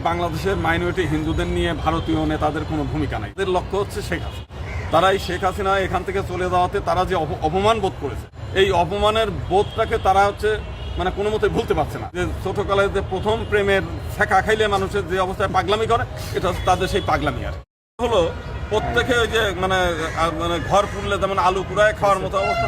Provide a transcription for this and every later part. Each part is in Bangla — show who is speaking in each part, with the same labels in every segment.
Speaker 1: বাংলাদেশের মাইনরিটি হিন্দুদের নিয়ে ভারতীয় নেতাদের কোনো ভূমিকা নাই। এদের লক্ষ্য হচ্ছে শেখ হাসিনা। তারা এই শেখ হাসিনা এখান থেকে চলে যাওয়াতে তারা যে অপমান বোধ করেছে, এই অপমানের বোধটাকে তারা মানে কোনো মতে ভুলতে পারছে না। যে ছোটকালে যে প্রথম প্রেমের শেখা খাইলে মানুষের যে অবস্থায় পাগলামি করে, এটা হচ্ছে তাদের সেই পাগলামি। আর হলো প্রত্যেকে ওই যে মানে ঘর পুড়লে যেমন আলু কুড়ায় খাওয়ার মতো অবস্থা।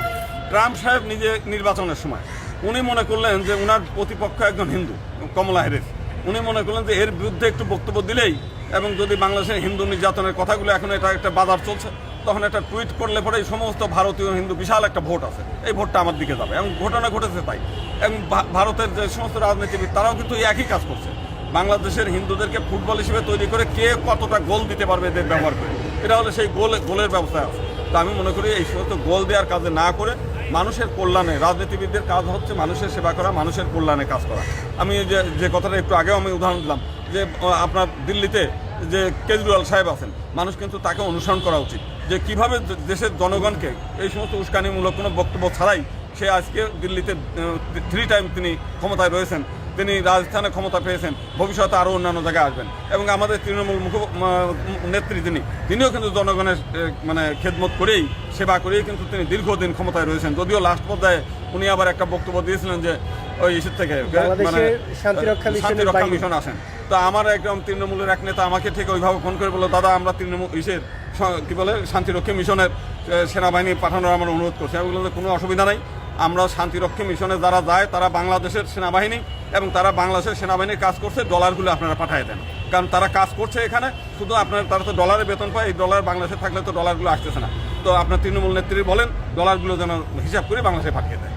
Speaker 1: ট্রাম্প সাহেব নিজে নির্বাচনের সময় উনি মনে করলেন যে উনার প্রতিপক্ষ একজন হিন্দু, কমলা হ্যারিস। উনি মনে করলেন যে এর বিরুদ্ধে একটু বক্তব্য দিলেই, এবং যদি বাংলাদেশের হিন্দু নির্যাতনের কথাগুলো এখন এটা একটা বাজার চলছে, তখন একটা টুইট করলে পরে এই সমস্ত ভারতীয় হিন্দু বিশাল একটা ভোট আছে, এই ভোটটা আমার দিকে যাবে। এবং ঘটনা ঘটেছে তাই। এবং ভারতের যে সমস্ত রাজনীতিবিদ তারাও কিন্তু একই কাজ করছে। বাংলাদেশের হিন্দুদেরকে ফুটবল হিসেবে তৈরি করে কে কতটা গোল দিতে পারবে এদের ব্যবহার করে, এটা হলে সেই গোলের ব্যবস্থা আছে। তো আমি মনে করি এই সমস্ত গোল দেওয়ার কাজে না করে মানুষের কল্যাণে, রাজনীতিবিদদের কাজ হচ্ছে মানুষের সেবা করা, মানুষের কল্যাণে কাজ করা। আমি যে কথাটা একটু আগেও আমি উদাহরণ দিলাম যে আপনার দিল্লিতে যে কেজরিওয়াল সাহেব আছেন, মানুষ কিন্তু তাকে অনুসরণ করা উচিত যে কিভাবে দেশের জনগণকে এই সমস্ত উস্কানিমূলক কোনো বক্তব্য ছাড়াই সে আজকে দিল্লিতে 3 টাইম তিনি ক্ষমতায় রয়েছেন, তিনি রাজস্থানে ক্ষমতা পেয়েছেন, ভবিষ্যতে আরও অন্যান্য জায়গায় আসবেন। এবং আমাদের তৃণমূল নেত্রী তিনিও কিন্তু জনগণের মানে খেদমত করেই, সেবা করেই কিন্তু তিনি দীর্ঘদিন ক্ষমতায় রয়েছেন। যদিও লাস্ট পর্যায়ে উনি আবার একটা বক্তব্য দিয়েছিলেন যে ওই ইস্যুর থেকে মানে শান্তিরক্ষা মিশন আসেন। তো আমার একদম তৃণমূলের এক নেতা আমাকে ঠিক ওইভাবে ফোন করে বললো, দাদা আমরা তৃণমূল কী বলে শান্তিরক্ষী মিশনের সেনাবাহিনী পাঠানোর আমার অনুরোধ করছি। আমি বললাম কোনো অসুবিধা নাই, আমরা শান্তিরক্ষী মিশনে যারা যায় তারা বাংলাদেশের সেনাবাহিনী, এবং তারা বাংলাদেশের সেনাবাহিনীর কাজ করছে, ডলারগুলো আপনারা পাঠিয়ে দেন। কারণ তারা কাজ করছে এখানে, শুধু তারা তো ডলারে বেতন পায়, এই ডলার বাংলাদেশে থাকলে তো ডলারগুলো আসতেছে না। তো আপনার তৃণমূল নেত্রী বলেন ডলারগুলো যেন হিসাব করে বাংলাদেশে পাঠিয়ে দেয়।